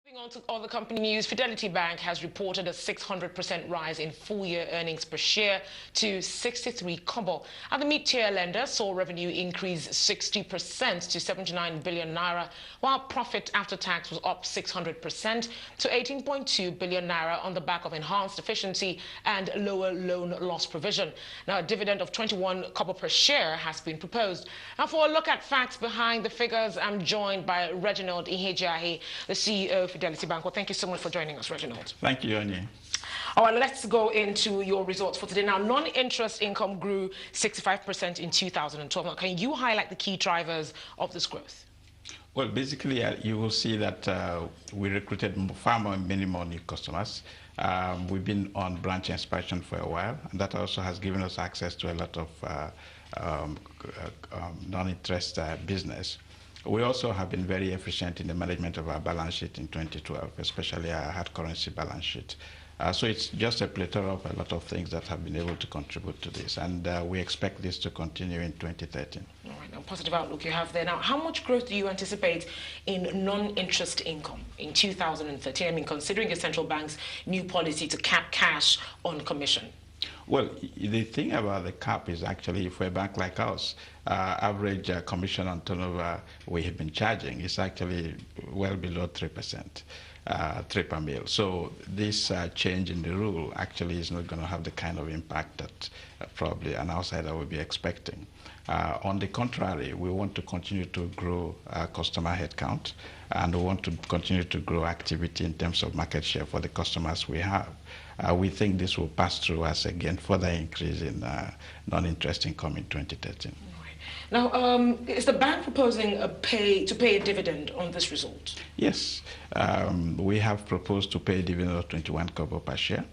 Moving on to other company news, Fidelity Bank has reported a 600% rise in full-year earnings per share to 63 kobo. And the mid-tier lender saw revenue increase 60% to 79 billion naira, while profit after tax was up 600% to 18.2 billion naira on the back of enhanced efficiency and lower loan loss provision. Now, a dividend of 21 kobo per share has been proposed. Now, for a look at facts behind the figures, I'm joined by Reginald Ihejahe, the CEO of Fidelity Bank. Well, thank you so much for joining us, Reginald. Thank you, Yoni. All right, let's go into your results for today. Now, non-interest income grew 65% in 2012. Now, can you highlight the key drivers of this growth? Well, basically, you will see that we recruited many more new customers. We've been on branch expansion for a while, and that also has given us access to a lot of non-interest business. We also have been very efficient in the management of our balance sheet in 2012, especially our hard currency balance sheet. So it's just a plethora of a lot of things that have been able to contribute to this, and we expect this to continue in 2013. All right, now positive outlook you have there. Now, how much growth do you anticipate in non-interest income in 2013? I mean, considering the central bank's new policy to cap cash on commission. Well, the thing about the cap is actually for a bank like us, average commission on turnover we have been charging is actually well below 3%, 3 per mil. So this change in the rule actually is not going to have the kind of impact that probably an outsider would be expecting. On the contrary, we want to continue to grow customer headcount, and we want to continue to grow activity in terms of market share for the customers we have. We think this will pass through as, again, further increase in non-interest income in 2013. Now, is the bank proposing to pay a dividend on this result? Yes. We have proposed to pay a dividend of 21 kobo per share.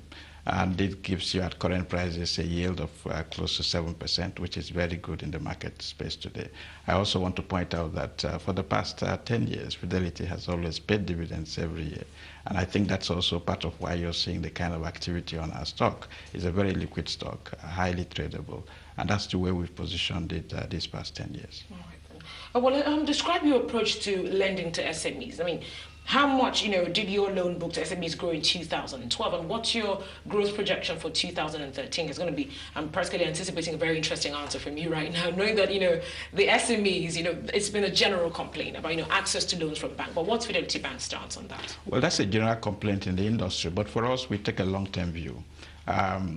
And it gives you, at current prices, a yield of close to 7%, which is very good in the market space today. I also want to point out that for the past 10 years, Fidelity has always paid dividends every year. And I think that's also part of why you're seeing the kind of activity on our stock. It's a very liquid stock, highly tradable. And that's the way we've positioned it these past 10 years. All right. Well, describe your approach to lending to SMEs. I mean, how much, did your loan book to SMEs grow in 2012, and what's your growth projection for 2013? It's going to be, I'm personally anticipating a very interesting answer from you right now, knowing that, the SMEs, it's been a general complaint about, access to loans from bank. But what's Fidelity Bank's stance on that? Well, that's a general complaint in the industry, but for us, we take a long-term view.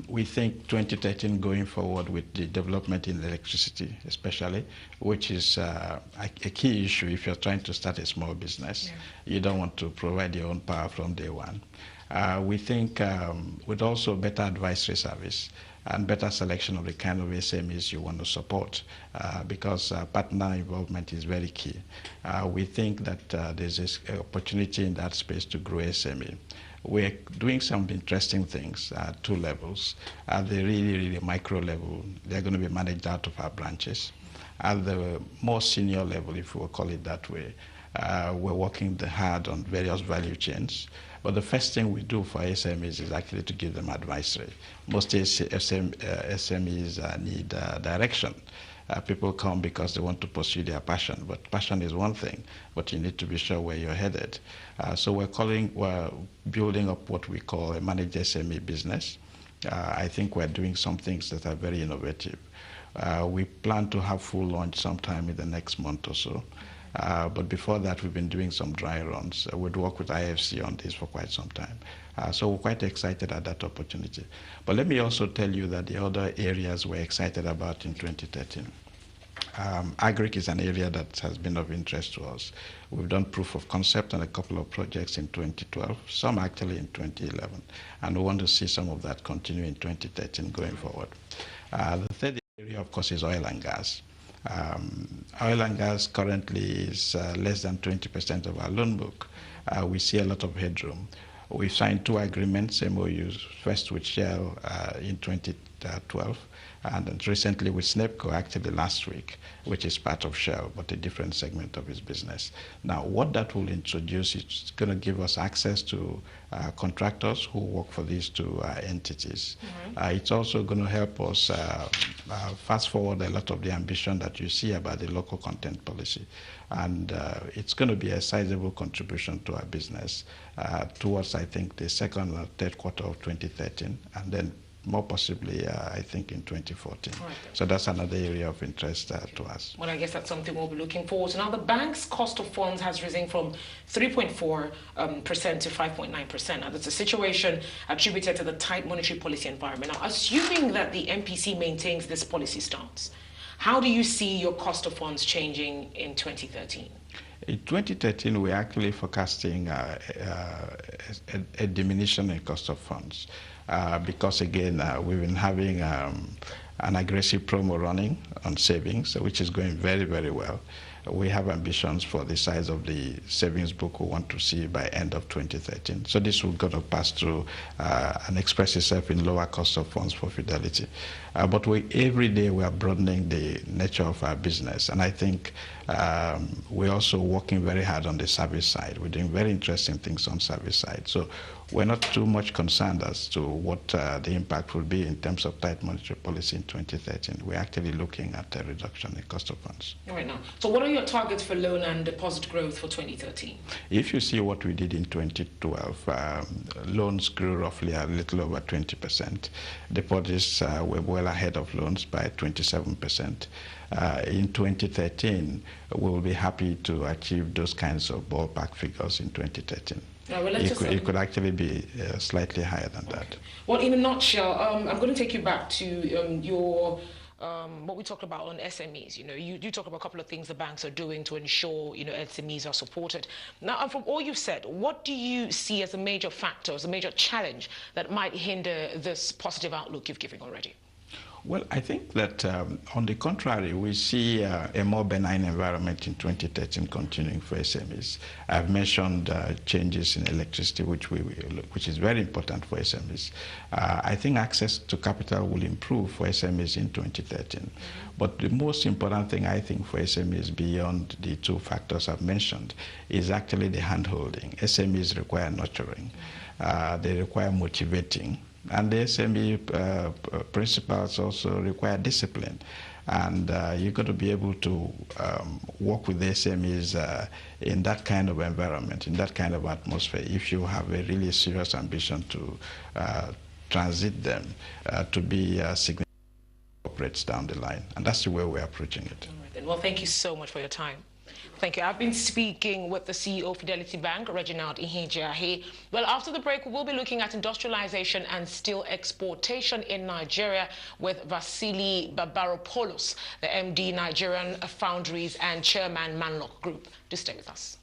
We think 2013 going forward with the development in electricity, especially, which is a key issue if you're trying to start a small business. Yeah. You don't want to provide your own power from day one. We think with also better advisory service and better selection of the kind of SMEs you want to support, because partner involvement is very key. We think that there's this opportunity in that space to grow SME. We're doing some interesting things at 2 levels. At the really micro level, they're going to be managed out of our branches. At the more senior level, if we will call it that way, we're working hard on various value chains. But the first thing we do for SMEs is actually to give them advisory. Most SMEs need direction. People come because they want to pursue their passion, but passion is one thing, but you need to be sure where you're headed. So we're building up what we call a managed SME business. I think we're doing some things that are very innovative. We plan to have full launch sometime in the next month or so. But before that, we've been doing some dry runs. We'd work with IFC on this for quite some time. So we're quite excited at that opportunity. But let me also tell you that the other areas we're excited about in 2013. Agric is an area that has been of interest to us. We've done proof of concept on a couple of projects in 2012, some actually in 2011. And we want to see some of that continue in 2013 going forward. The third area, of course, is oil and gas. Oil and gas currently is less than 20% of our loan book. We see a lot of headroom. We signed 2 agreements, MOUs, first with Shell in 2012. And then recently with SNEPCO, actually last week, which is part of Shell, but a different segment of its business. Now, what that will introduce is going to give us access to contractors who work for these two entities. It's also going to help us fast forward a lot of the ambition that you see about the local content policy. And it's going to be a sizable contribution to our business towards, I think, the second or third quarter of 2013, and then more possibly, I think, in 2014. Right. So that's another area of interest to us. Well, I guess that's something we'll be looking forward to. Now, the bank's cost of funds has risen from 3.4% to 5.9%. Now, that's a situation attributed to the tight monetary policy environment. Now, assuming that the MPC maintains this policy stance, how do you see your cost of funds changing in 2013? In 2013, we're actually forecasting a diminution in cost of funds because, again, we've been having an aggressive promo running on savings, which is going very, very well. We have ambitions for the size of the savings book we want to see by end of 2013. So this will going to pass through and express itself in lower cost of funds for Fidelity. But every day we are broadening the nature of our business. And I think we're also working very hard on the service side. We're doing very interesting things on service side. So we're not too much concerned as to what the impact will be in terms of tight monetary policy in 2013. We're actually looking at a reduction in cost of funds. Right now. So what are your targets for loan and deposit growth for 2013? If you see what we did in 2012, loans grew roughly a little over 20%. Deposits were well ahead of loans by 27%. In 2013, we will be happy to achieve those kinds of ballpark figures in 2013. Well, it could actually be slightly higher than that. Well, in a nutshell, I'm going to take you back to your what we talked about on SMEs. You talk about a couple of things the banks are doing to ensure SMEs are supported. Now, from all you've said, what do you see as a major factor, as a major challenge that might hinder this positive outlook you've given already? Well, I think that on the contrary, we see a more benign environment in 2013 continuing for SMEs. I've mentioned changes in electricity, which is very important for SMEs. I think access to capital will improve for SMEs in 2013. But the most important thing, I think, for SMEs beyond the two factors I've mentioned is actually the hand-holding. SMEs require nurturing. They require motivating. And the SME principles also require discipline. And you've got to be able to work with the SMEs in that kind of environment, in that kind of atmosphere, if you have a really serious ambition to transit them to be significant corporates down the line. And that's the way we're approaching it. All right, then. Well, thank you so much for your time. Thank you. I've been speaking with the CEO of Fidelity Bank, Reginald Ihijiahe. Well, after the break, we'll be looking at industrialization and steel exportation in Nigeria with Vasily Babaropoulos, the MD, Nigerian Foundries and Chairman Manlock Group. Do stay with us.